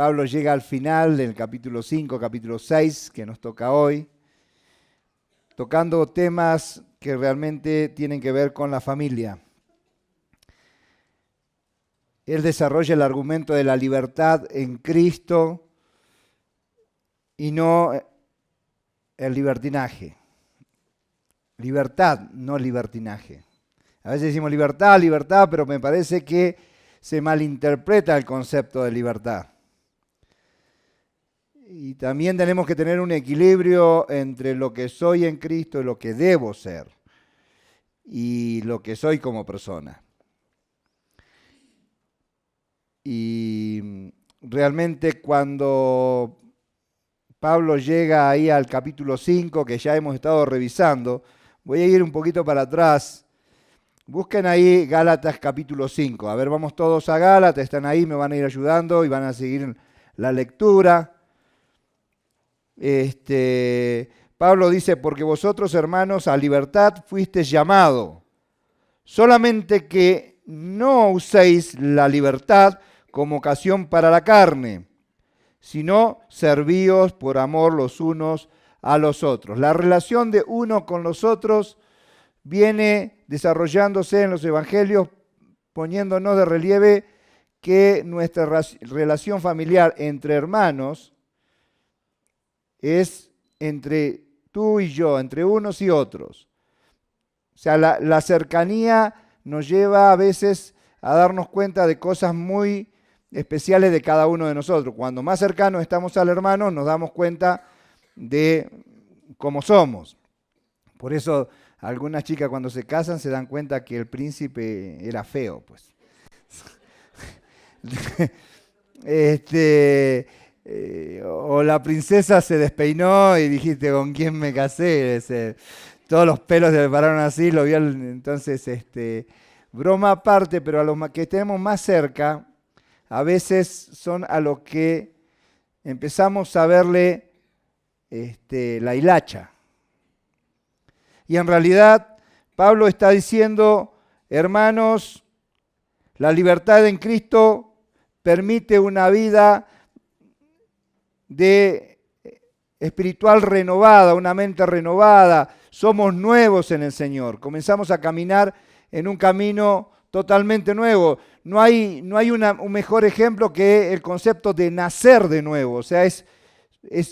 Pablo llega al final del capítulo 5, capítulo 6, que nos toca hoy, tocando temas que realmente tienen que ver con la familia. Él desarrolla el argumento de la libertad en Cristo y no el libertinaje. Libertad, no libertinaje. A veces decimos libertad, libertad, pero me parece que se malinterpreta el concepto de libertad. Y también tenemos que tener un equilibrio entre lo que soy en Cristo y lo que debo ser y lo que soy como persona. Y realmente cuando Pablo llega ahí al capítulo 5, que ya hemos estado revisando, voy a ir un poquito para atrás. Busquen ahí Gálatas capítulo 5. A ver, vamos todos a Gálatas, están ahí, me van a ir ayudando y van a seguir la lectura. Pablo dice, porque vosotros, hermanos, a libertad fuisteis llamados, solamente que no uséis la libertad como ocasión para la carne, sino servíos por amor los unos a los otros. La relación de uno con los otros viene desarrollándose en los evangelios, poniéndonos de relieve que nuestra relación familiar entre hermanos es entre tú y yo, entre unos y otros. O sea, la cercanía nos lleva a veces a darnos cuenta de cosas muy especiales de cada uno de nosotros. Cuando más cercanos estamos al hermano, nos damos cuenta de cómo somos. Por eso algunas chicas cuando se casan se dan cuenta que el príncipe era feo, pues. O la princesa se despeinó y dijiste, ¿con quién me casé? Todos los pelos se le pararon así, lo vio. Entonces, broma aparte, pero a los que tenemos más cerca, a veces son a los que empezamos a verle la hilacha. Y en realidad, Pablo está diciendo, hermanos, la libertad en Cristo permite una vida de espiritual renovada, una mente renovada. Somos nuevos en el Señor. Comenzamos a caminar en un camino totalmente nuevo. No hay un mejor ejemplo que el concepto de nacer de nuevo. O sea, es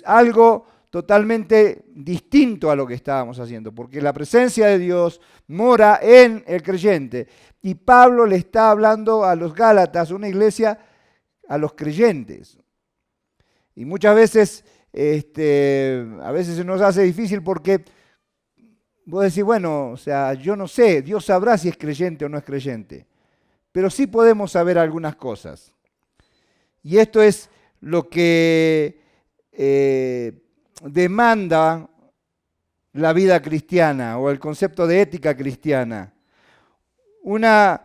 algo totalmente distinto a lo que estábamos haciendo, porque la presencia de Dios mora en el creyente. Y Pablo le está hablando a los Gálatas, una iglesia, a los creyentes. Y muchas veces, a veces se nos hace difícil porque vos decís, bueno, o sea, yo no sé, Dios sabrá si es creyente o no es creyente, pero sí podemos saber algunas cosas. Y esto es lo que demanda la vida cristiana o el concepto de ética cristiana. Una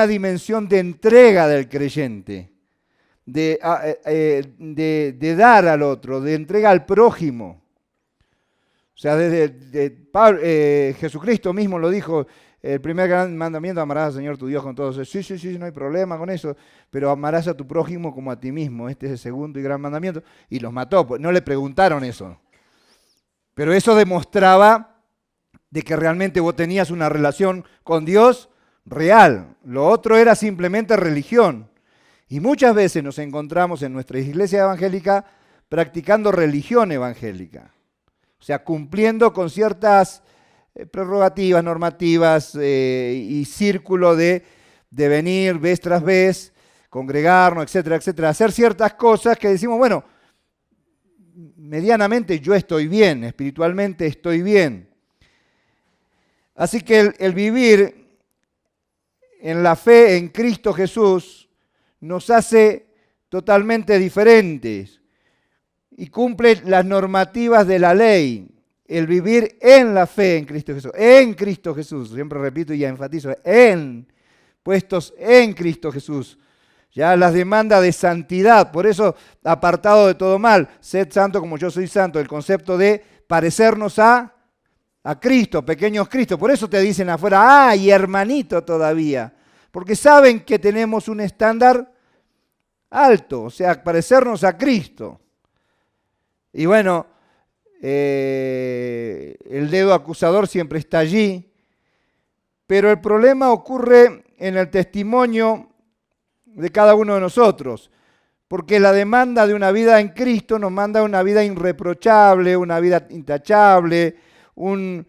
dimensión de entrega del creyente, de dar al otro, de entrega al prójimo. O sea, Jesucristo mismo lo dijo, el primer gran mandamiento, amarás al Señor tu Dios con todo. Sí, no hay problema con eso, pero amarás a tu prójimo como a ti mismo. Este es el segundo y gran mandamiento. Y los mató, pues no le preguntaron eso. Pero eso demostraba de que realmente vos tenías una relación con Dios real. Lo otro era simplemente religión. Y muchas veces nos encontramos en nuestra iglesia evangélica practicando religión evangélica. O sea, cumpliendo con ciertas prerrogativas, normativas y círculo de venir vez tras vez, congregarnos, etcétera, etcétera. Hacer ciertas cosas que decimos, bueno, medianamente yo estoy bien, espiritualmente estoy bien. Así que el vivir en la fe en Cristo Jesús nos hace totalmente diferentes y cumple las normativas de la ley. El vivir en la fe en Cristo Jesús, siempre repito y enfatizo, puestos en Cristo Jesús. Ya las demandas de santidad, por eso apartado de todo mal, sed santo como yo soy santo, el concepto de parecernos a Cristo, pequeños Cristo. Por eso te dicen afuera, ¡ay, hermanito todavía! Porque saben que tenemos un estándar alto, o sea, parecernos a Cristo. Y bueno, el dedo acusador siempre está allí, pero el problema ocurre en el testimonio de cada uno de nosotros, porque la demanda de una vida en Cristo nos manda una vida irreprochable, una vida intachable, un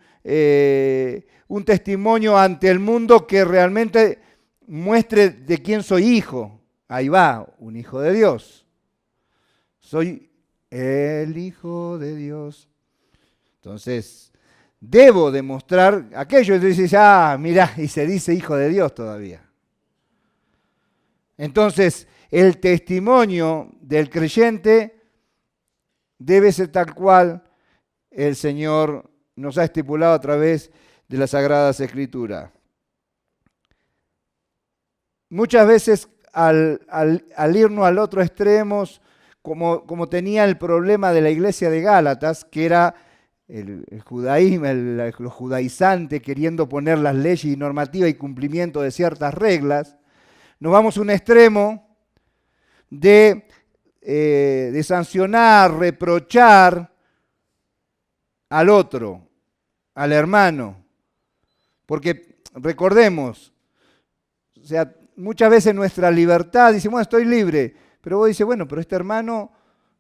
testimonio ante el mundo que realmente muestre de quién soy hijo. Ahí va, un hijo de Dios. Soy el hijo de Dios. Entonces, debo demostrar aquello. Y dices, mirá, y se dice hijo de Dios todavía. Entonces, el testimonio del creyente debe ser tal cual el Señor nos ha estipulado a través de las Sagradas Escrituras. Muchas veces al irnos al otro extremo, como tenía el problema de la iglesia de Gálatas, que era el judaísmo, los judaizantes queriendo poner las leyes y normativas y cumplimiento de ciertas reglas, nos vamos a un extremo de sancionar, reprochar al otro, al hermano. Porque recordemos, o sea, muchas veces nuestra libertad, dice, bueno, estoy libre, pero vos dices, bueno, pero este hermano,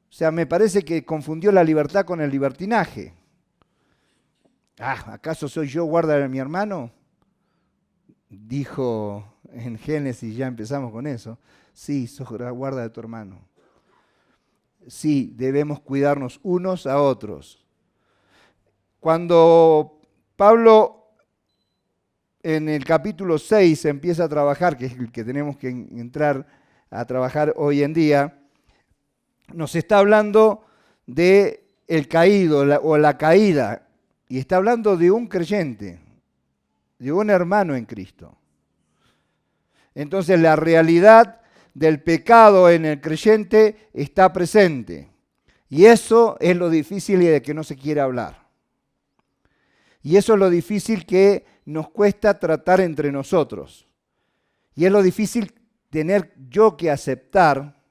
o sea, me parece que confundió la libertad con el libertinaje. ¿Acaso soy yo guarda de mi hermano? Dijo en Génesis, ya empezamos con eso. Sí, sos guarda de tu hermano. Sí, debemos cuidarnos unos a otros. Cuando Pablo en el capítulo 6 empieza a trabajar, que es el que tenemos que entrar a trabajar hoy en día, nos está hablando de el caído o la caída, y está hablando de un creyente, de un hermano en Cristo. Entonces la realidad del pecado en el creyente está presente, y eso es lo difícil y de que no se quiere hablar. Y eso es lo difícil que nos cuesta tratar entre nosotros. Y es lo difícil tener yo que aceptar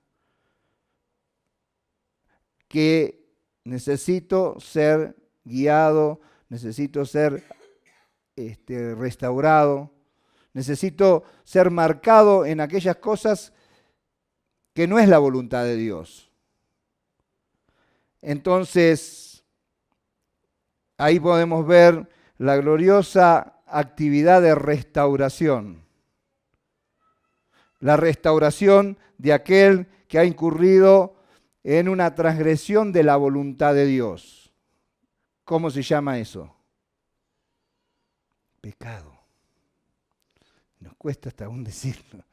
que necesito ser guiado, necesito ser restaurado, necesito ser marcado en aquellas cosas que no es la voluntad de Dios. Entonces, ahí podemos ver la gloriosa actividad de restauración. La restauración de aquel que ha incurrido en una transgresión de la voluntad de Dios. ¿Cómo se llama eso? Pecado. Nos cuesta hasta aún decirlo.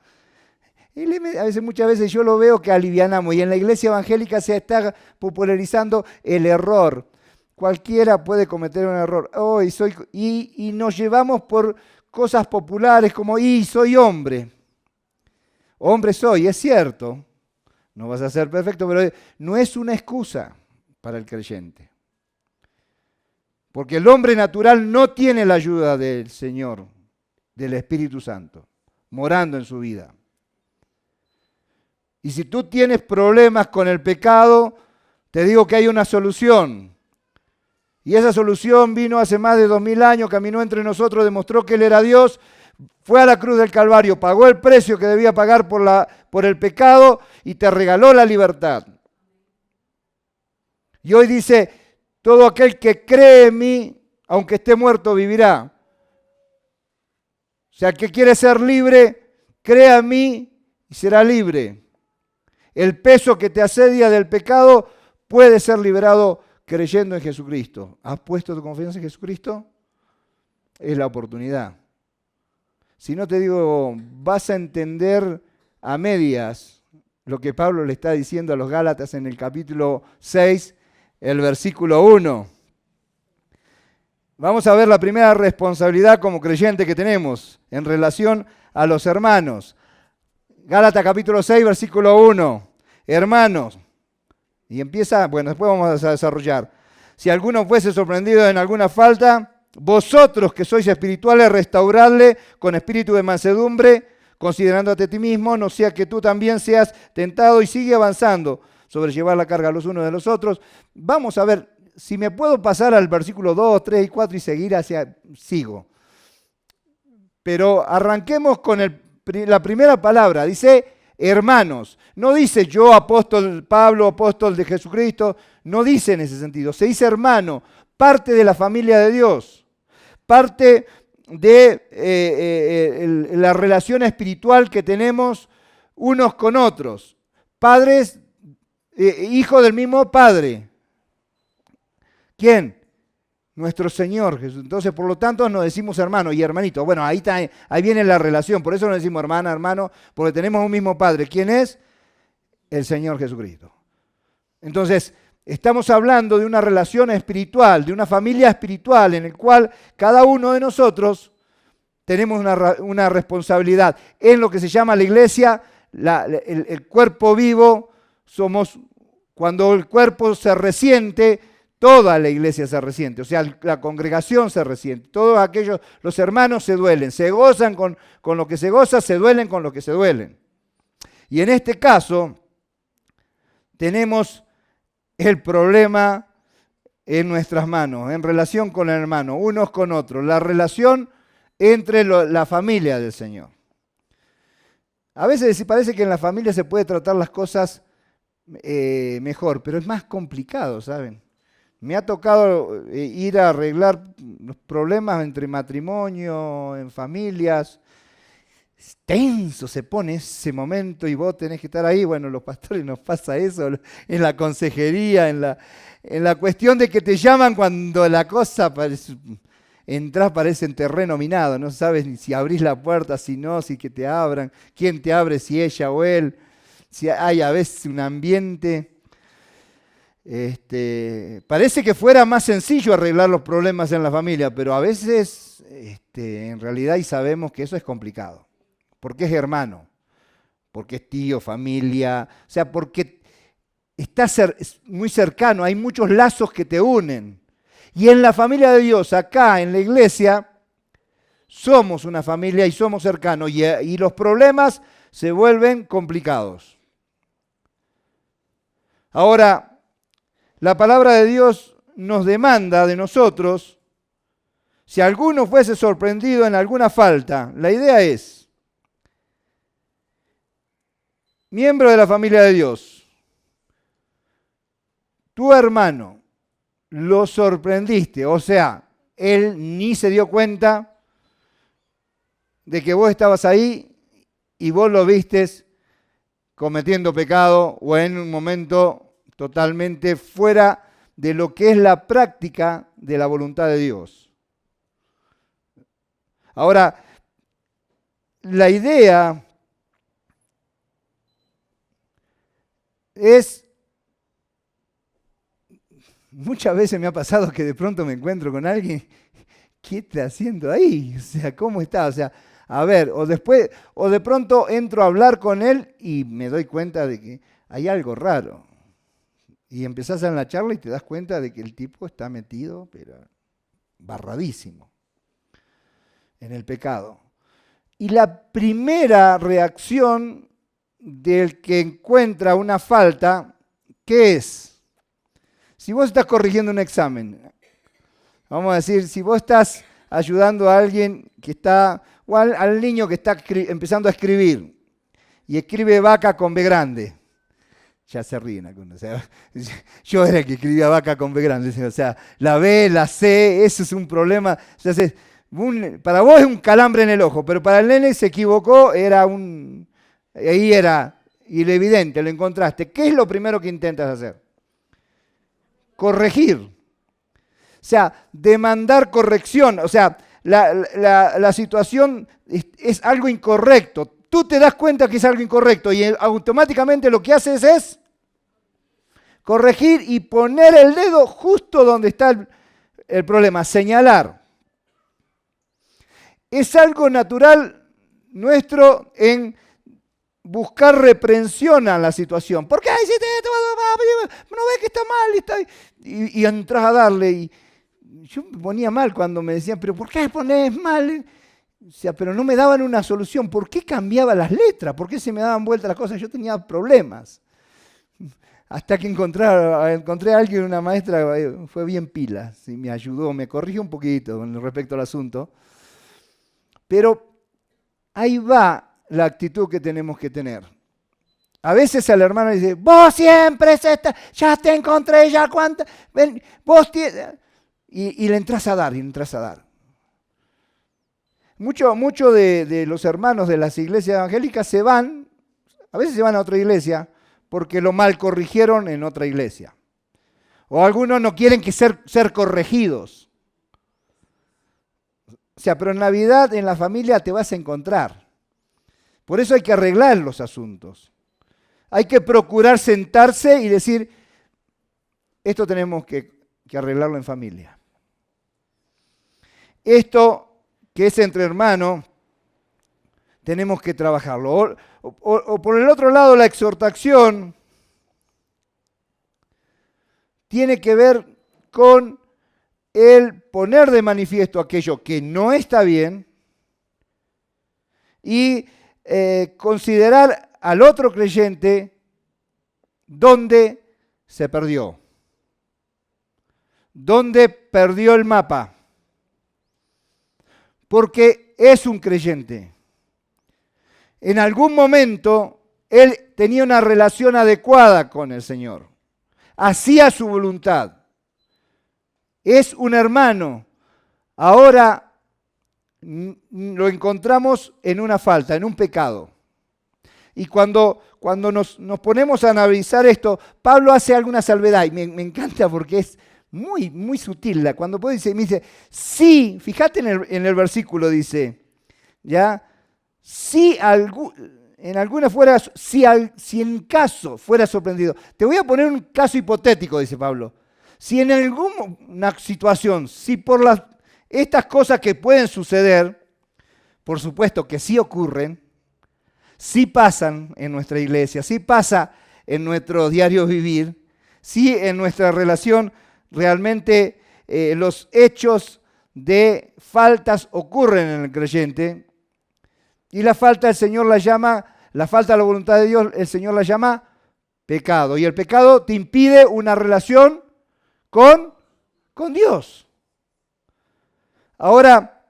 Muchas veces yo lo veo que alivianamos, y en la iglesia evangélica se está popularizando el error. Cualquiera puede cometer un error. Y nos llevamos por cosas populares como, soy hombre. Hombre soy, es cierto. No vas a ser perfecto, pero no es una excusa para el creyente. Porque el hombre natural no tiene la ayuda del Señor, del Espíritu Santo, morando en su vida. Y si tú tienes problemas con el pecado, te digo que hay una solución. Y esa solución vino hace más de 2000 años, caminó entre nosotros, demostró que Él era Dios, fue a la cruz del Calvario, pagó el precio que debía pagar por el pecado y te regaló la libertad. Y hoy dice, todo aquel que cree en mí, aunque esté muerto, vivirá. O sea, el que quiere ser libre, crea en mí y será libre. El peso que te asedia del pecado puede ser liberado creyendo en Jesucristo. ¿Has puesto tu confianza en Jesucristo? Es la oportunidad. Si no te digo, vas a entender a medias lo que Pablo le está diciendo a los Gálatas en el capítulo 6, el versículo 1. Vamos a ver la primera responsabilidad como creyente que tenemos en relación a los hermanos. Gálatas capítulo 6, versículo 1. Hermanos, y empieza, bueno, después vamos a desarrollar. Si alguno fuese sorprendido en alguna falta, vosotros que sois espirituales, restauradle con espíritu de mansedumbre, considerándote a ti mismo, no sea que tú también seas tentado, y sigue avanzando sobre llevar la carga los unos de los otros. Vamos a ver, si me puedo pasar al versículo 2, 3 y 4 y seguir sigo. Pero arranquemos con la primera palabra, dice hermanos. No dice yo, apóstol Pablo, apóstol de Jesucristo, no dice en ese sentido. Se dice hermano, parte de la familia de Dios, parte de la relación espiritual que tenemos unos con otros. Padres, hijos del mismo Padre. ¿Quién? Nuestro Señor Jesús. Entonces, por lo tanto, nos decimos hermano y hermanito. Bueno, ahí viene la relación. Por eso nos decimos hermana, hermano, porque tenemos un mismo Padre. ¿Quién es? El Señor Jesucristo. Entonces, estamos hablando de una relación espiritual, de una familia espiritual en el cual cada uno de nosotros tenemos una responsabilidad. En lo que se llama la iglesia, el cuerpo vivo, cuando el cuerpo se resiente, toda la iglesia se resiente, o sea, la congregación se resiente. Todos aquellos, los hermanos se duelen, se gozan con lo que se goza, se duelen con lo que se duelen. Y en este caso, tenemos el problema en nuestras manos, en relación con el hermano, unos con otros, la relación entre la familia del Señor. A veces parece que en la familia se puede tratar las cosas mejor, pero es más complicado, ¿saben? Me ha tocado ir a arreglar los problemas entre matrimonio, en familias. Es tenso se pone ese momento y vos tenés que estar ahí. Bueno, los pastores nos pasa eso en la consejería, en la cuestión de que te llaman cuando la cosa parece en terreno minado. No sabes ni si abrís la puerta, si no, si que te abran, quién te abre, si ella o él. Si hay a veces un ambiente. Parece que fuera más sencillo arreglar los problemas en la familia, pero a veces en realidad y sabemos que eso es complicado, porque es hermano, porque es tío, familia, o sea, porque está muy cercano, hay muchos lazos que te unen. Y en la familia de Dios, acá en la iglesia, somos una familia y somos cercanos, y los problemas se vuelven complicados. Ahora, la palabra de Dios nos demanda de nosotros, si alguno fuese sorprendido en alguna falta, la idea es, miembro de la familia de Dios, tu hermano lo sorprendiste, o sea, él ni se dio cuenta de que vos estabas ahí y vos lo vistes cometiendo pecado o en un momento totalmente fuera de lo que es la práctica de la voluntad de Dios. Ahora, la idea es, muchas veces me ha pasado que de pronto me encuentro con alguien, ¿qué está haciendo ahí? O sea, ¿cómo está? O sea, a ver, o de pronto entro a hablar con él y me doy cuenta de que hay algo raro. Y empezás en la charla y te das cuenta de que el tipo está metido, pero barradísimo, en el pecado. Y la primera reacción del que encuentra una falta, ¿qué es? Si vos estás corrigiendo un examen, vamos a decir, si vos estás ayudando a alguien que está, o al niño que está empezando a escribir, y escribe vaca con B grande, ya se ríen algunos. O sea, yo era el que escribía vaca con B grande. O sea, la B, la C, eso es un problema. O sea, para vos es un calambre en el ojo, pero para el nene se equivocó, ahí era evidente, lo encontraste. ¿Qué es lo primero que intentas hacer? Corregir. O sea, demandar corrección. O sea, la situación es algo incorrecto. Tú te das cuenta que es algo incorrecto y automáticamente lo que haces es corregir y poner el dedo justo donde está el problema, señalar. Es algo natural nuestro en buscar reprensión a la situación. ¿Por qué hiciste esto? ¿No ves que está mal? Y entras a darle. Y yo me ponía mal cuando me decían, ¿pero por qué pones mal? O sea, pero no me daban una solución. ¿Por qué cambiaba las letras? ¿Por qué se me daban vueltas las cosas? Yo tenía problemas. Hasta que encontré a alguien, una maestra, fue bien pila, ¿sí? Me ayudó, me corrigió un poquito con respecto al asunto. Pero ahí va la actitud que tenemos que tener. A veces al hermano le dice, vos siempre es esta, ya te encontré, ya cuánta, ven, vos y le entras a dar, Mucho de los hermanos de las iglesias evangélicas se van, a veces se van a otra iglesia, porque lo mal corrigieron en otra iglesia. O algunos no quieren ser corregidos. O sea, pero en Navidad, en la familia te vas a encontrar. Por eso hay que arreglar los asuntos. Hay que procurar sentarse y decir, esto tenemos que arreglarlo en familia. Esto que es entre hermanos, tenemos que trabajarlo. O por el otro lado, la exhortación tiene que ver con el poner de manifiesto aquello que no está bien y considerar al otro creyente dónde se perdió, dónde perdió el mapa, porque es un creyente. En algún momento él tenía una relación adecuada con el Señor, hacía su voluntad, es un hermano. Ahora lo encontramos en una falta, en un pecado. Y cuando nos ponemos a analizar esto, Pablo hace alguna salvedad y me encanta porque es muy, muy sutil. Cuando me dice, sí, fíjate en el versículo, dice, ¿ya? Si en caso fuera sorprendido. Te voy a poner un caso hipotético, dice Pablo. Si en alguna situación, si por estas cosas que pueden suceder, por supuesto que sí ocurren, sí pasan en nuestra iglesia, sí pasa en nuestro diario vivir, sí en nuestra relación realmente los hechos de faltas ocurren en el creyente. Y la falta el Señor la llama, la falta de la voluntad de Dios, el Señor la llama pecado. Y el pecado te impide una relación con Dios. Ahora,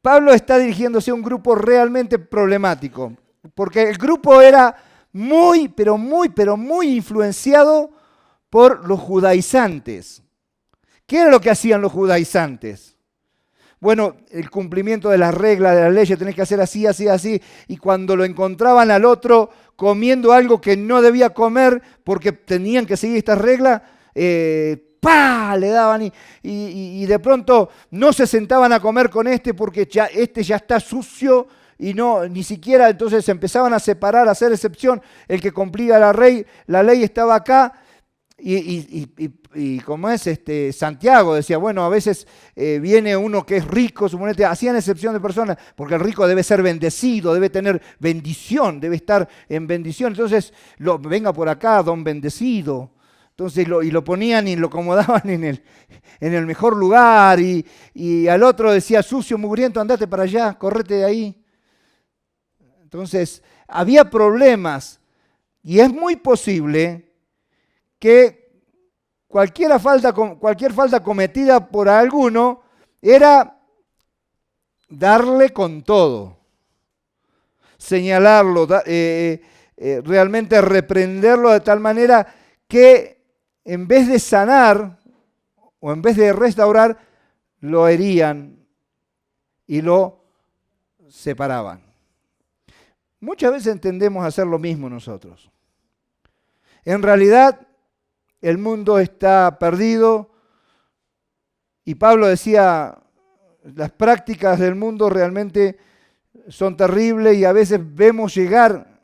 Pablo está dirigiéndose a un grupo realmente problemático, porque el grupo era muy, pero muy influenciado por los judaizantes. ¿Qué era lo que hacían los judaizantes? Bueno, el cumplimiento de las reglas, de las leyes, tenés que hacer así, así, así. Y cuando lo encontraban al otro comiendo algo que no debía comer porque tenían que seguir estas reglas, le daban y de pronto no se sentaban a comer con este porque este ya está sucio y no, ni siquiera, entonces se empezaban a separar, a hacer excepción. El que cumplía la ley estaba acá. Y como es Santiago, decía, bueno, a veces viene uno que es rico, suponete, hacían excepción de personas, porque el rico debe ser bendecido, debe tener bendición, debe estar en bendición. Entonces, venga por acá, don bendecido. Entonces, lo ponían y lo acomodaban en el mejor lugar, y al otro decía, sucio, mugriento, andate para allá, correte de ahí. Entonces, había problemas, y es muy posible que cualquier falta cometida por alguno era darle con todo, señalarlo, realmente reprenderlo de tal manera que en vez de sanar o en vez de restaurar, lo herían y lo separaban. Muchas veces entendemos hacer lo mismo nosotros. En realidad, el mundo está perdido y Pablo decía, las prácticas del mundo realmente son terribles y a veces vemos llegar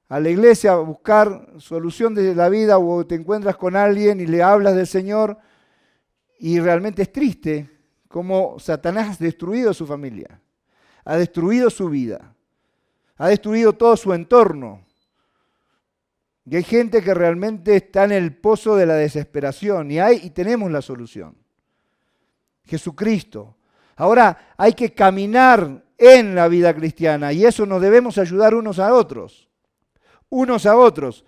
a la iglesia a buscar solución de la vida o te encuentras con alguien y le hablas del Señor y realmente es triste como Satanás ha destruido su familia, ha destruido su vida, ha destruido todo su entorno. Y hay gente que realmente está en el pozo de la desesperación y tenemos la solución. Jesucristo. Ahora hay que caminar en la vida cristiana y eso nos debemos ayudar unos a otros. Unos a otros.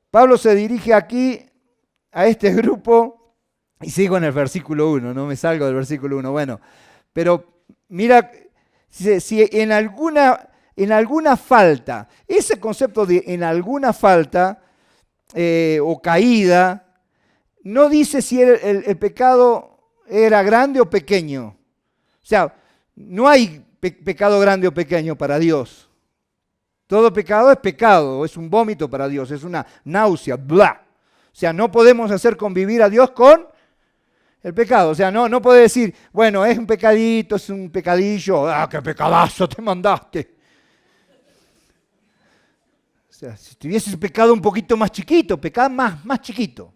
Pablo se dirige aquí a este grupo y sigo en el versículo 1, no me salgo del versículo 1. Bueno, pero mira, si en alguna falta, ese concepto de en alguna falta o caída, no dice si el pecado era grande o pequeño. O sea, no hay pecado grande o pequeño para Dios. Todo pecado es pecado, es un vómito para Dios, es una náusea, bla. O sea, no podemos hacer convivir a Dios con el pecado. O sea, no puede decir, bueno, es un pecadito, es un pecadillo, qué pecadazo te mandaste. O sea, si tuvieses pecado un poquito más chiquito, pecado más chiquito.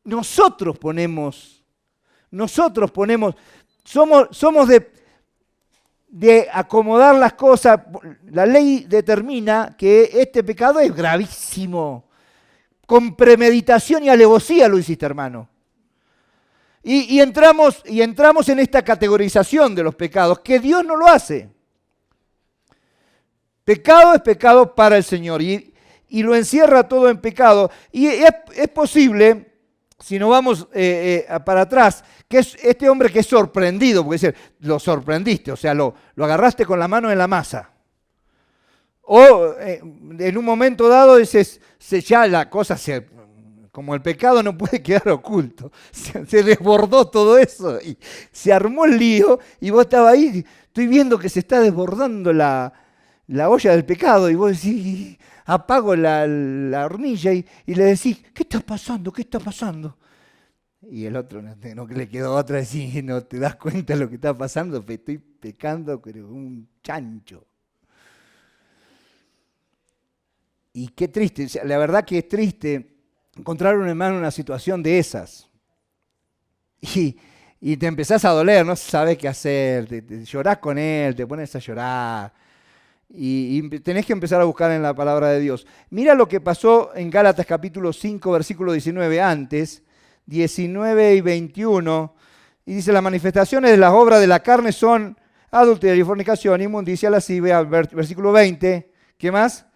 Nosotros ponemos, somos de acomodar las cosas. La ley determina que este pecado es gravísimo. Con premeditación y alevosía lo hiciste, hermano. Y entramos en esta categorización de los pecados, que Dios no lo hace. Pecado es pecado para el Señor y lo encierra todo en pecado. Y es posible, si nos vamos para atrás, que es este hombre que es sorprendido, porque dice, lo sorprendiste, o sea, lo agarraste con la mano en la masa. O en un momento dado dices, ya la cosa como el pecado no puede quedar oculto, se desbordó todo eso y se armó el lío y vos estabas ahí, estoy viendo que se está desbordando la olla del pecado y vos decís, apago la hornilla y le decís, ¿qué está pasando? ¿Qué está pasando? Y el otro no le quedó otra decir, no te das cuenta de lo que está pasando, estoy pecando pero un chancho. Y qué triste, la verdad que es triste encontrar a un hermano en una situación de esas. Y te empezás a doler, no sabes qué hacer, te llorás con él, te pones a llorar. Y tenés que empezar a buscar en la palabra de Dios. Mira lo que pasó en Gálatas capítulo 5, versículo 19 antes, 19 y 21. Y dice, las manifestaciones de las obras de la carne son adulterio, fornicación, inmundicia, lascivia, versículo 20. ¿Qué más?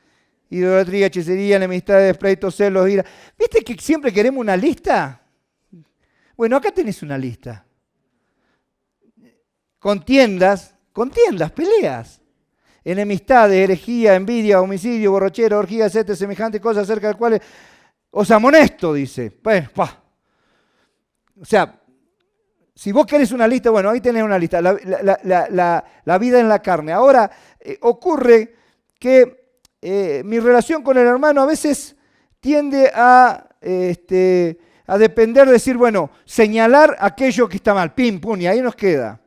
Idolatría, hechicería, enemistades, pleitos, celos, ira. ¿Viste que siempre queremos una lista? Bueno, acá tenés una lista. Contiendas, peleas. Enemistades, herejía, envidia, homicidio, borrachera, orgía, etcétera, semejantes cosas acerca de las cuales os amonesto, dice. Bueno, o sea, si vos querés una lista, bueno, ahí tenés una lista. La vida en la carne. Ahora, ocurre que mi relación con el hermano a veces tiende a depender de decir, bueno, señalar aquello que está mal, pim, pum, y ahí nos queda.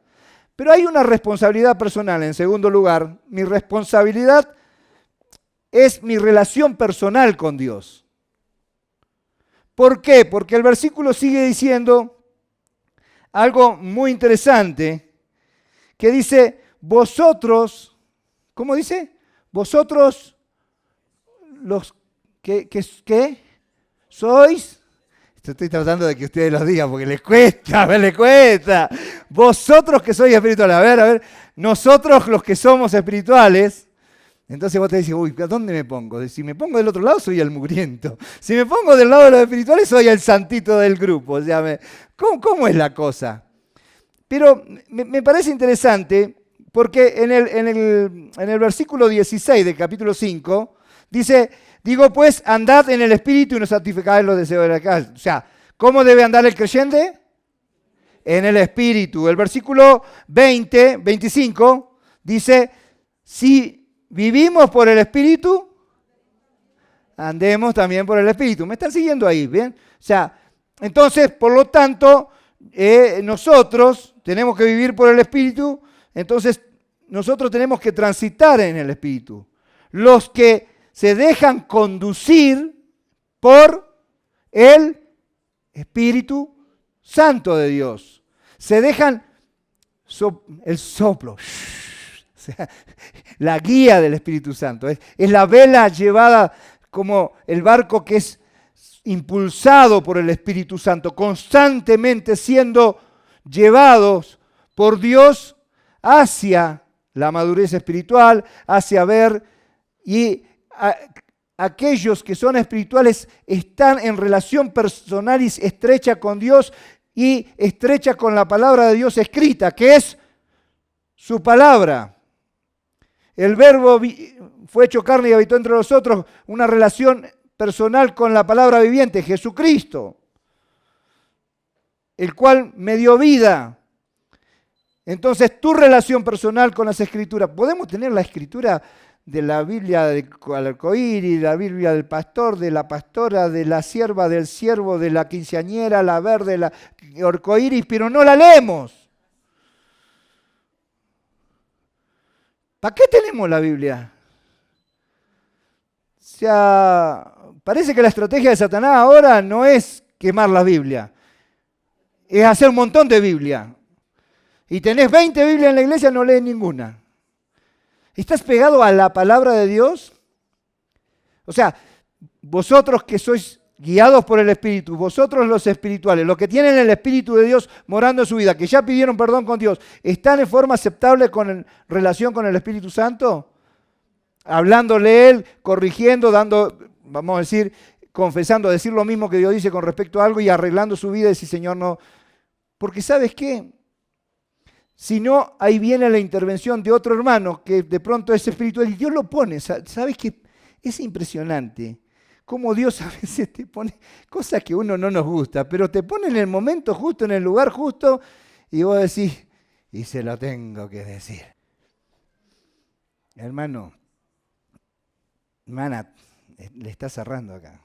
Pero hay una responsabilidad personal. En segundo lugar, mi responsabilidad es mi relación personal con Dios. ¿Por qué? Porque el versículo sigue diciendo algo muy interesante, que dice, vosotros, ¿cómo dice? Vosotros los que sois, estoy tratando de que ustedes los digan porque les cuesta. Vosotros que sois espirituales, a ver, nosotros los que somos espirituales, entonces vos te dices, uy, ¿a dónde me pongo? Si me pongo del otro lado soy el mugriento, si me pongo del lado de los espirituales soy el santito del grupo, o sea, ¿cómo es la cosa? Pero me parece interesante porque en el versículo 16 del capítulo 5 dice, digo pues, andad en el espíritu y no satisfagáis los deseos de la carne. O sea, ¿cómo debe andar el creyente? En el espíritu. El versículo 25 dice, si vivimos por el espíritu, andemos también por el espíritu. ¿Me están siguiendo ahí? ¿Bien? O sea, entonces, por lo tanto, nosotros tenemos que vivir por el espíritu. Entonces, nosotros tenemos que transitar en el Espíritu. Los que se dejan conducir por el Espíritu Santo de Dios. Se dejan el soplo, o sea, la guía del Espíritu Santo. Es la vela llevada como el barco que es impulsado por el Espíritu Santo, constantemente siendo llevados por Dios hacia la madurez espiritual, hacia ver, y aquellos que son espirituales están en relación personal y estrecha con Dios y estrecha con la palabra de Dios escrita, que es su palabra. El Verbo fue hecho carne y habitó entre nosotros, una relación personal con la palabra viviente, Jesucristo, el cual me dio vida. Entonces, tu relación personal con las Escrituras, podemos tener la Escritura de la Biblia del arcoíris, la Biblia del pastor, de la pastora, de la sierva, del siervo, de la quinceañera, la verde, la arcoíris, pero no la leemos. ¿Para qué tenemos la Biblia? O sea, parece que la estrategia de Satanás ahora no es quemar la Biblia, es hacer un montón de Biblia. Y tenés 20 Biblias en la iglesia, no lees ninguna. ¿Estás pegado a la palabra de Dios? O sea, vosotros que sois guiados por el Espíritu, vosotros los espirituales, los que tienen el Espíritu de Dios morando en su vida, que ya pidieron perdón con Dios, ¿están en forma aceptable en relación con el Espíritu Santo? Hablándole Él, corrigiendo, dando, vamos a decir, confesando, decir lo mismo que Dios dice con respecto a algo y arreglando su vida y decir, Señor, no. Porque ¿sabes qué? Si no, ahí viene la intervención de otro hermano que de pronto es espiritual y Dios lo pone. ¿Sabes qué? Es impresionante cómo Dios a veces te pone cosas que a uno no nos gusta, pero te pone en el momento justo, en el lugar justo, y vos decís, y se lo tengo que decir. Hermano, hermana, le está cerrando acá.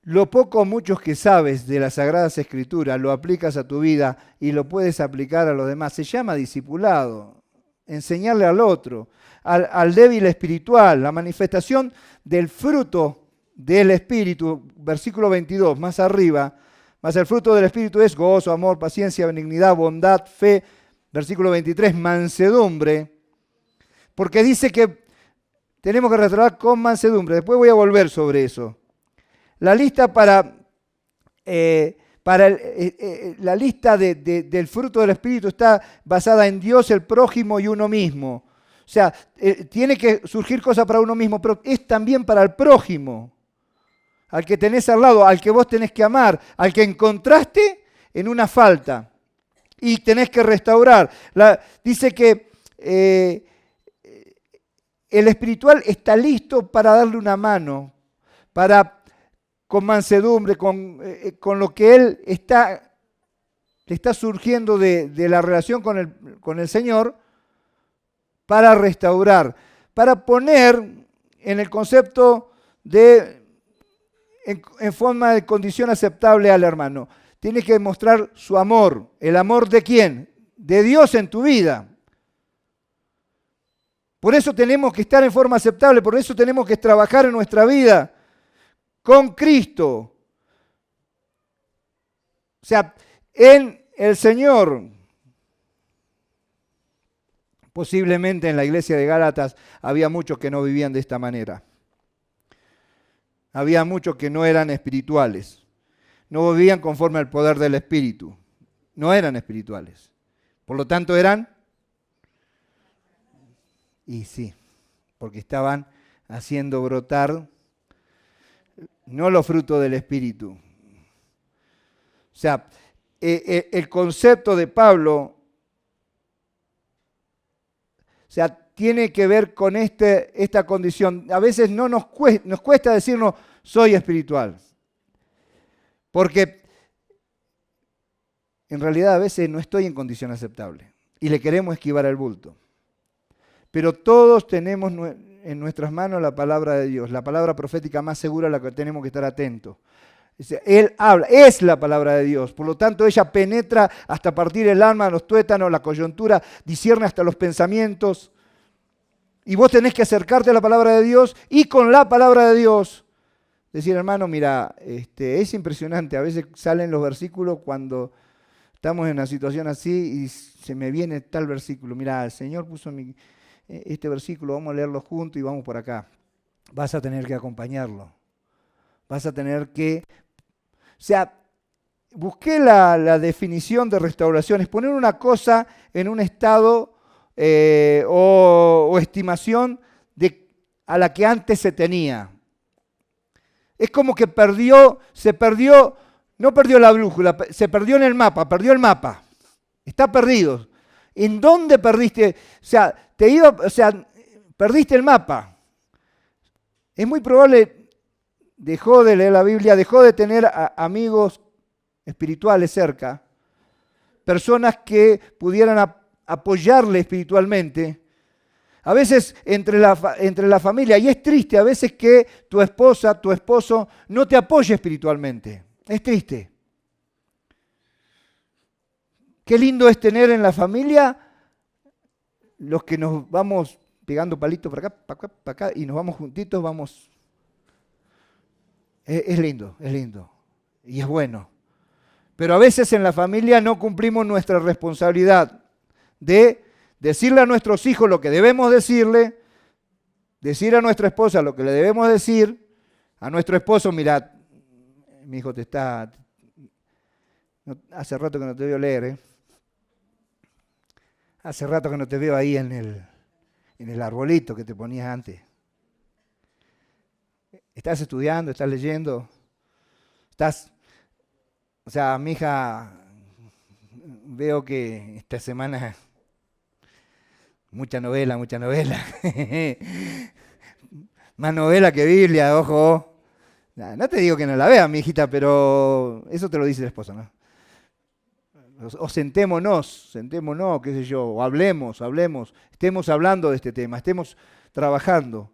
Lo poco o muchos que sabes de las Sagradas Escrituras lo aplicas a tu vida y lo puedes aplicar a los demás. Se llama discipulado, enseñarle al otro, al débil espiritual, la manifestación del fruto del Espíritu, versículo 22, más arriba. Más el fruto del Espíritu es gozo, amor, paciencia, benignidad, bondad, fe. Versículo 23, mansedumbre, porque dice que tenemos que restaurar con mansedumbre. Después voy a volver sobre eso. La lista la lista del fruto del Espíritu está basada en Dios, el prójimo y uno mismo. O sea, tiene que surgir cosas para uno mismo, pero es también para el prójimo, al que tenés al lado, al que vos tenés que amar, al que encontraste en una falta y tenés que restaurar. Dice que el espiritual está listo para darle una mano, con mansedumbre, con lo que él le está surgiendo de la relación con el Señor, para restaurar, para poner en el concepto en forma de condición aceptable al hermano. Tiene que mostrar su amor. ¿El amor de quién? De Dios en tu vida. Por eso tenemos que estar en forma aceptable, por eso tenemos que trabajar en nuestra vida con Cristo. O sea, en el Señor. Posiblemente en la iglesia de Gálatas había muchos que no vivían de esta manera. Había muchos que no eran espirituales. No vivían conforme al poder del Espíritu. No eran espirituales. Por lo tanto eran... Y sí, porque estaban haciendo brotar no los frutos del Espíritu. O sea, el concepto de Pablo, o sea, tiene que ver con esta condición. A veces no nos cuesta decirnos, soy espiritual. Porque en realidad a veces no estoy en condición aceptable y le queremos esquivar el bulto. Pero todos tenemos en nuestras manos la palabra de Dios, la palabra profética más segura a la que tenemos que estar atentos. Él habla, es la palabra de Dios, por lo tanto ella penetra hasta partir el alma, los tuétanos, la coyuntura, discierne hasta los pensamientos. Y vos tenés que acercarte a la palabra de Dios y con la palabra de Dios decir, hermano, mira, es impresionante, a veces salen los versículos cuando estamos en una situación así y se me viene tal versículo. Mira, el Señor puso este versículo, vamos a leerlo juntos y vamos por acá. Vas a tener que acompañarlo. Vas a tener que... O sea, busqué la definición de restauración, es poner una cosa en un estado o estimación a la que antes se tenía. Es como que se perdió, no perdió la brújula, se perdió en el mapa, perdió el mapa. Está perdido. ¿En dónde perdiste? Perdiste el mapa. Es muy probable, dejó de leer la Biblia, dejó de tener amigos espirituales cerca, personas que pudieran apoyarle espiritualmente. A veces entre la familia, y es triste a veces que tu esposa, tu esposo no te apoye espiritualmente. Es triste. Qué lindo es tener en la familia los que nos vamos pegando palitos para acá, y nos vamos juntitos, vamos. Es lindo, y es bueno. Pero a veces en la familia no cumplimos nuestra responsabilidad de decirle a nuestros hijos lo que debemos decirle, decir a nuestra esposa lo que le debemos decir, a nuestro esposo, mira, mi hijo hace rato que no te veo leer, hace rato que no te veo ahí en el arbolito que te ponías antes. ¿Estás estudiando? ¿Estás leyendo? Mi hija, veo que esta semana mucha novela. Más novela que Biblia, ojo. No te digo que no la veas, mi hijita, pero eso te lo dice el esposo, ¿no? O sentémonos, qué sé yo, o hablemos, estemos hablando de este tema, estemos trabajando.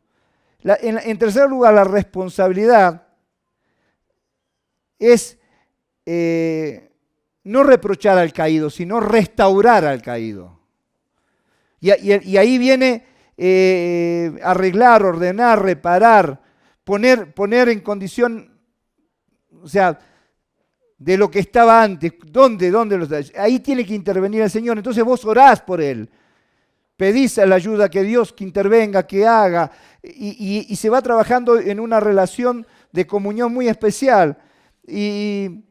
En tercer lugar, la responsabilidad es no reprochar al caído, sino restaurar al caído. Y ahí viene arreglar, ordenar, reparar, poner en condición, de lo que estaba antes. ¿Dónde lo está? Ahí tiene que intervenir el Señor. Entonces vos orás por él. Pedís a la ayuda que Dios que intervenga, que haga, y se va trabajando en una relación de comunión muy especial. Y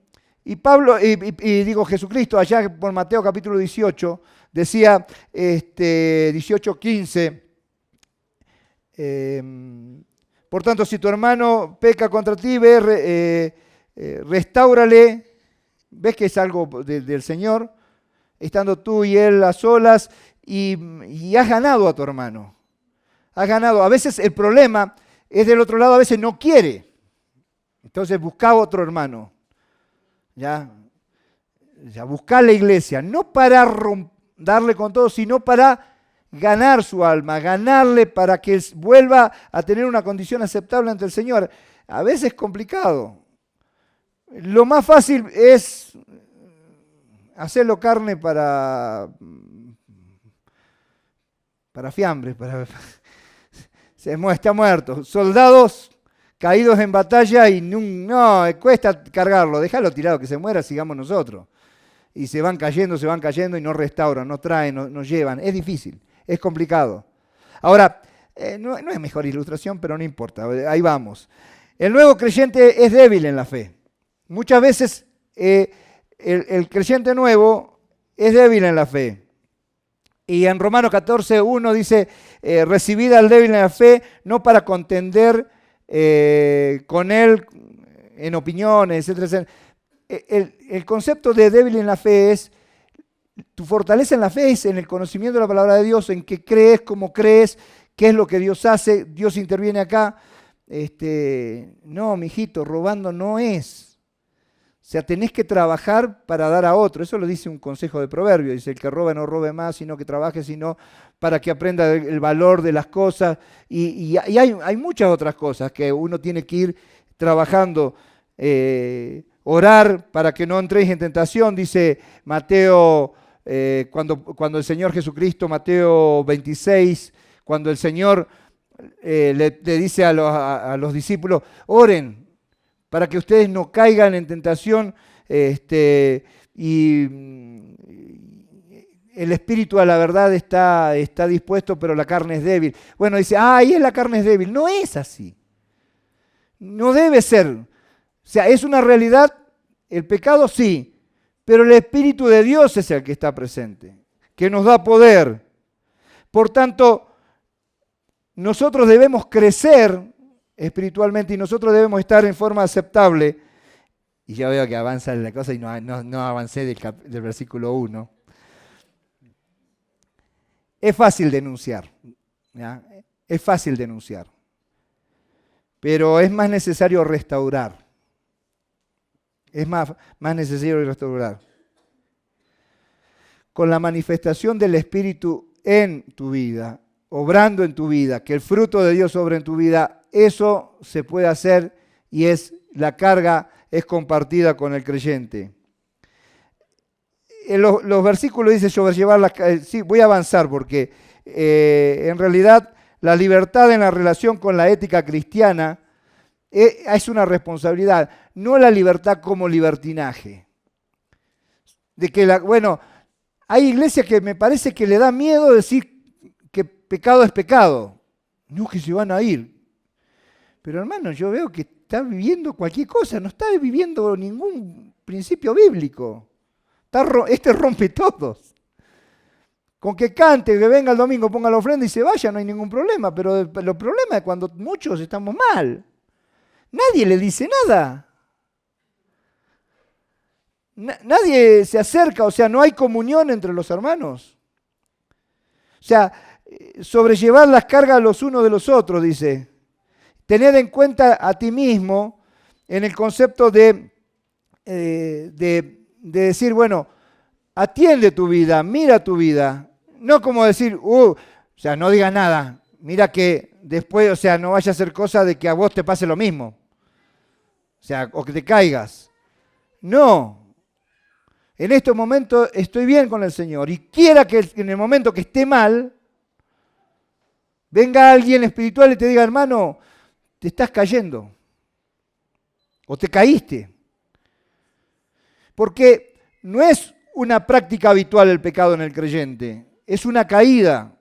Jesucristo, allá por Mateo capítulo 18, decía, 18:15, por tanto, si tu hermano peca contra ti, restáurale. ¿Ves que es algo del Señor? Estando tú y él a solas, y has ganado a tu hermano. Has ganado. A veces el problema es del otro lado, a veces no quiere. Entonces busca otro hermano. Ya buscar la iglesia, no para darle con todo, sino para ganar su alma, ganarle para que él vuelva a tener una condición aceptable ante el Señor. A veces es complicado. Lo más fácil es hacerlo carne para fiambre, está muerto. Soldados caídos en batalla y no, cuesta cargarlo, déjalo tirado que se muera, sigamos nosotros. Y se van cayendo y no restauran, no traen, no llevan. Es difícil, es complicado. Ahora, no es mejor ilustración, pero no importa, ahí vamos. El nuevo creyente es débil en la fe. Muchas veces el creyente nuevo es débil en la fe. Y en Romanos 14:1 dice, recibid al débil en la fe, no para contender con él en opiniones, etc. El concepto de débil en la fe es, tu fortaleza en la fe es en el conocimiento de la palabra de Dios, en que crees, cómo crees, qué es lo que Dios hace, Dios interviene acá. No, mijito, robando no es. O sea, tenés que trabajar para dar a otro. Eso lo dice un consejo de Proverbios. Dice, el que roba no robe más, sino que trabaje, sino para que aprenda el valor de las cosas. Y hay muchas otras cosas que uno tiene que ir trabajando. Orar para que no entréis en tentación, dice Mateo, cuando el Señor Jesucristo, Mateo 26, cuando el Señor le dice a los discípulos, oren para que ustedes no caigan en tentación, y el espíritu a la verdad está dispuesto, pero la carne es débil. Bueno, dice, ahí es la carne es débil. No es así. No debe ser. O sea, es una realidad el pecado sí, pero el Espíritu de Dios es el que está presente, que nos da poder. Por tanto, nosotros debemos crecer espiritualmente y nosotros debemos estar en forma aceptable. Y ya veo que avanza la cosa y no avancé del versículo 1. Es fácil denunciar, ¿ya? Es fácil denunciar, pero es más necesario restaurar. Es más necesario restaurar. Con la manifestación del Espíritu en tu vida, obrando en tu vida, que el fruto de Dios obre en tu vida, eso se puede hacer y la carga es compartida con el creyente. Los versículos dicen sobrellevar las... Sí, voy a avanzar porque en realidad la libertad en la relación con la ética cristiana es una responsabilidad, no la libertad como libertinaje. De que hay iglesias que me parece que le da miedo decir que pecado es pecado. No, que se van a ir. Pero hermano, yo veo que está viviendo cualquier cosa, no está viviendo ningún principio bíblico. Este rompe todos. Con que cante, que venga el domingo, ponga la ofrenda y se vaya, no hay ningún problema. Pero el problema es cuando muchos estamos mal. Nadie le dice nada. Nadie se acerca, o sea, no hay comunión entre los hermanos. O sea, sobrellevar las cargas los unos de los otros, dice. Tener en cuenta a ti mismo en el concepto de decir, bueno, atiende tu vida, mira tu vida. No como decir, o sea, no digas nada. Mira que después, o sea, no vaya a ser cosa de que a vos te pase lo mismo. O sea, o que te caigas. No. En estos momentos estoy bien con el Señor y quiera que en el momento que esté mal, venga alguien espiritual y te diga, hermano, te estás cayendo o te caíste. Porque no es una práctica habitual el pecado en el creyente, es una caída.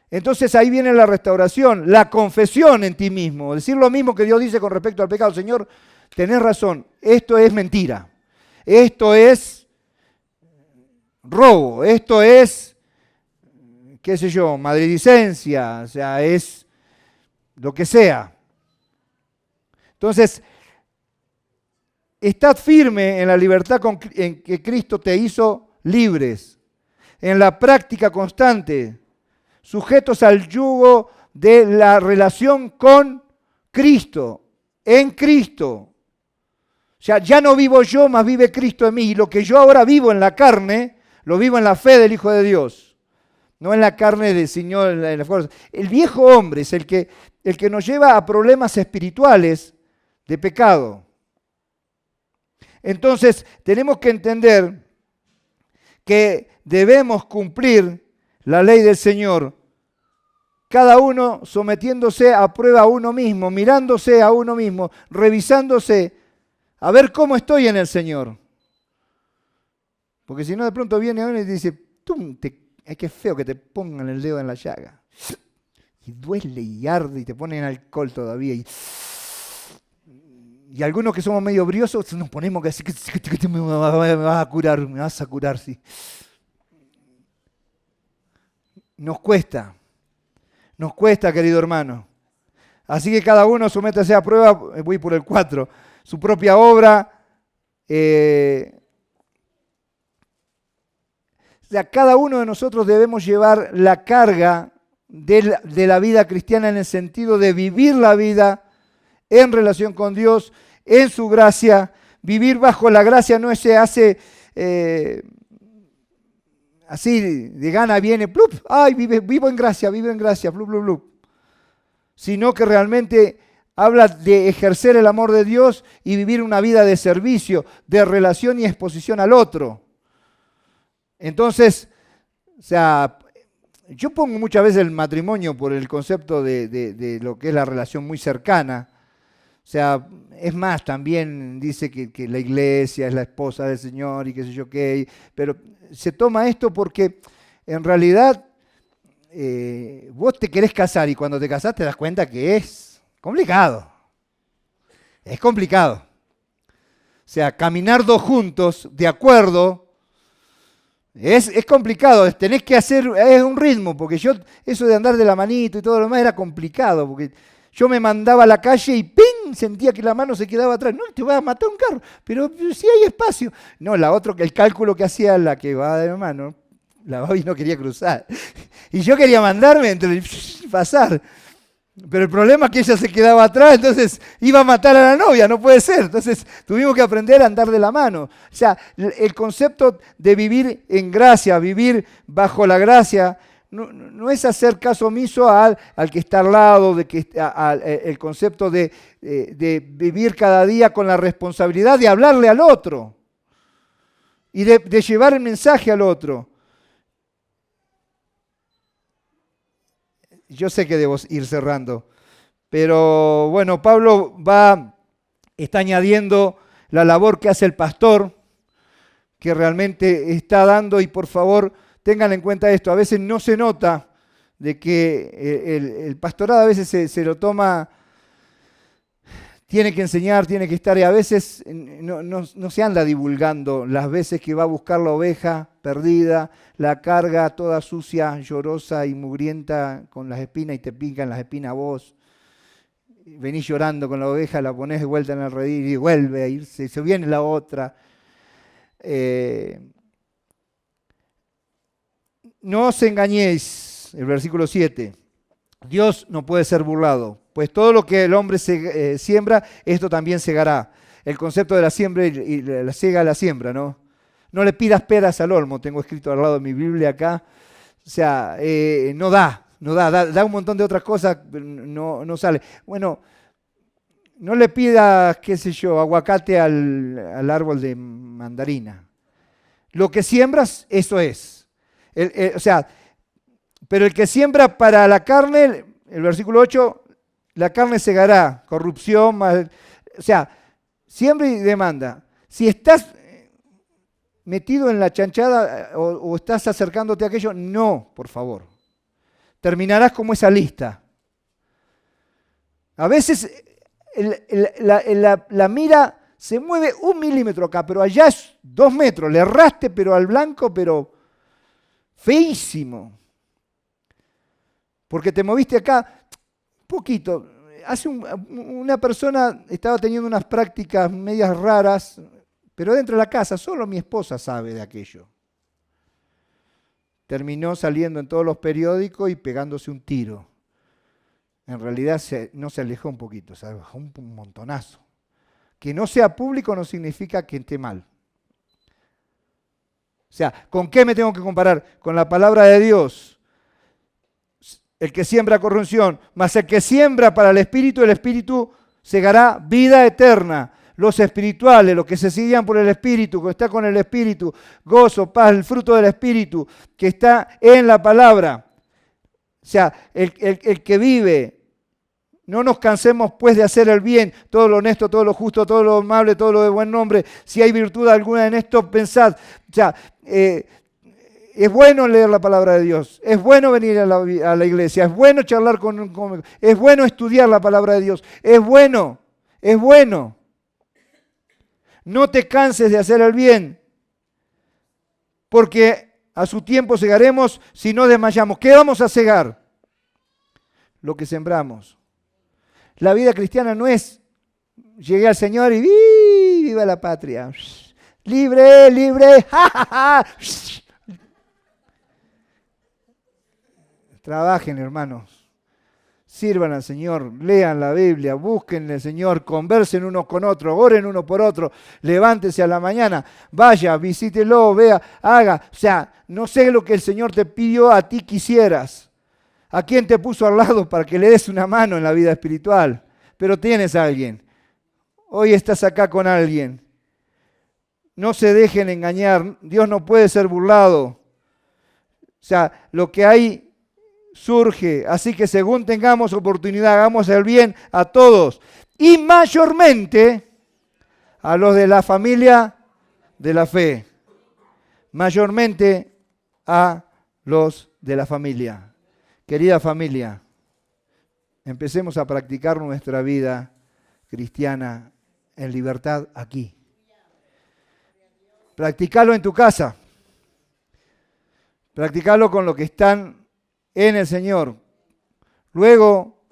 Entonces ahí viene la restauración, la confesión en ti mismo, decir lo mismo que Dios dice con respecto al pecado. Señor, tenés razón, esto es mentira, esto es robo, esto es, qué sé yo, maledicencia, o sea, es lo que sea. Entonces, estad firme en la libertad en que Cristo te hizo libres, en la práctica constante, sujetos al yugo de la relación con Cristo, en Cristo. O sea, ya no vivo yo, mas vive Cristo en mí. Y lo que yo ahora vivo en la carne, lo vivo en la fe del Hijo de Dios. No en la carne del Señor, en la fuerza. El viejo hombre es el que nos lleva a problemas espirituales de pecado. Entonces, tenemos que entender que debemos cumplir la ley del Señor, cada uno sometiéndose a prueba a uno mismo, mirándose a uno mismo, revisándose, a ver cómo estoy en el Señor. Porque si no, de pronto viene uno y dice, ay, qué feo que te pongan el dedo en la llaga. Y duele y arde y te ponen alcohol todavía. Y algunos que somos medio briosos nos ponemos que me vas a curar, me vas a curar, sí. Nos cuesta, querido hermano. Así que cada uno sométase a prueba, voy por el 4, su propia obra. O sea, cada uno de nosotros debemos llevar la carga de la vida cristiana en el sentido de vivir la vida en relación con Dios, en su gracia. Vivir bajo la gracia no se hace así de gana, viene, plup, ay, vivo en gracia, plup, plup, plup. Sino que realmente habla de ejercer el amor de Dios y vivir una vida de servicio, de relación y exposición al otro. Entonces, o sea, yo pongo muchas veces el matrimonio por el concepto de lo que es la relación muy cercana. O sea, es más, también dice que la iglesia es la esposa del Señor y qué sé yo qué, pero se toma esto porque en realidad vos te querés casar y cuando te casás te das cuenta que es complicado. Es complicado. O sea, caminar dos juntos, de acuerdo, es complicado. Tenés que hacer, es un ritmo, porque yo, eso de andar de la manito y todo lo demás era complicado, porque yo me mandaba a la calle y ¡ping! Sentía que la mano se quedaba atrás. No, te va a matar un carro, pero sí hay espacio. No, la otra, el cálculo que hacía la que va de mano, la Babi no quería cruzar. Y yo quería mandarme entre pasar. Pero el problema es que ella se quedaba atrás, entonces iba a matar a la novia, no puede ser. Entonces tuvimos que aprender a andar de la mano. O sea, el concepto de vivir en gracia, vivir bajo la gracia, no es hacer caso omiso al que está al lado, el concepto de vivir cada día con la responsabilidad de hablarle al otro y de llevar el mensaje al otro. Yo sé que debo ir cerrando, pero bueno, Pablo está añadiendo la labor que hace el pastor, que realmente está dando, y por favor tengan en cuenta esto, a veces no se nota de que el pastorado a veces se lo toma, tiene que enseñar, tiene que estar, y a veces no se anda divulgando las veces que va a buscar la oveja perdida, la carga toda sucia, llorosa y mugrienta con las espinas y te pican las espinas vos. Venís llorando con la oveja, la ponés de vuelta en el redil y vuelve a irse, se viene la otra. No os engañéis, el versículo 7. Dios no puede ser burlado, pues todo lo que el hombre siembra, esto también segará. El concepto de la siembra y la siega a la siembra, ¿no? No le pidas peras al olmo, tengo escrito al lado de mi Biblia acá. O sea, no da un montón de otras cosas, no sale. Bueno, no le pidas, qué sé yo, aguacate al árbol de mandarina. Lo que siembras, eso es. O sea, pero el que siembra para la carne, el versículo 8, la carne segará, corrupción, o sea, siembra y demanda. Si estás metido en la chanchada o estás acercándote a aquello, no, por favor. Terminarás como esa lista. A veces la mira se mueve 1 milímetro acá, pero allá es 2 metros. Le erraste, pero al blanco, pero feísimo. Porque te moviste acá poquito. Una persona estaba teniendo unas prácticas medias raras, pero dentro de la casa, solo mi esposa sabe de aquello. Terminó saliendo en todos los periódicos y pegándose un tiro. En realidad no se alejó un poquito, se alejó un montonazo. Que no sea público no significa que esté mal. O sea, ¿con qué me tengo que comparar? Con la palabra de Dios. El que siembra corrupción, mas el que siembra para el Espíritu segará vida eterna. Los espirituales, los que se siguen por el Espíritu, que está con el Espíritu, gozo, paz, el fruto del Espíritu, que está en la palabra. O sea, el que vive, no nos cansemos pues de hacer el bien, todo lo honesto, todo lo justo, todo lo amable, todo lo de buen nombre. Si hay virtud alguna en esto, pensad. O sea, es bueno leer la palabra de Dios, es bueno venir a la iglesia, es bueno charlar es bueno estudiar la palabra de Dios, es bueno. No te canses de hacer el bien, porque a su tiempo segaremos si no desmayamos. ¿Qué vamos a segar? Lo que sembramos. La vida cristiana no es llegué al Señor y viva la patria. Libre, ja, ja, ja. Trabajen, hermanos. Sirvan al Señor, lean la Biblia, busquen al Señor, conversen unos con otros, oren uno por otro, levántese a la mañana, vaya, visítelo, vea, haga. O sea, no sé lo que el Señor te pidió, a ti quisieras. ¿A quién te puso al lado para que le des una mano en la vida espiritual? Pero tienes a alguien. Hoy estás acá con alguien. No se dejen engañar. Dios no puede ser burlado. O sea, lo que hay surge. Así que según tengamos oportunidad, hagamos el bien a todos. Y mayormente a los de la familia de la fe. Mayormente a los de la familia. Querida familia, empecemos a practicar nuestra vida cristiana en libertad aquí. Practicalo en tu casa. Practicalo con los que están en el Señor. Luego,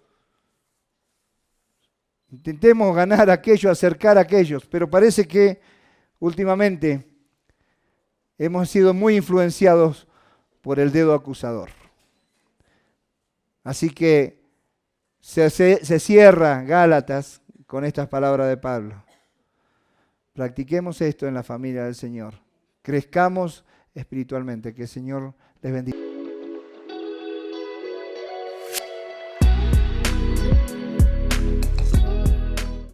intentemos ganar a aquellos, acercar a aquellos, pero parece que últimamente hemos sido muy influenciados por el dedo acusador. Así que se cierra Gálatas con estas palabras de Pablo. Practiquemos esto en la familia del Señor. Crezcamos espiritualmente. Que el Señor les bendiga.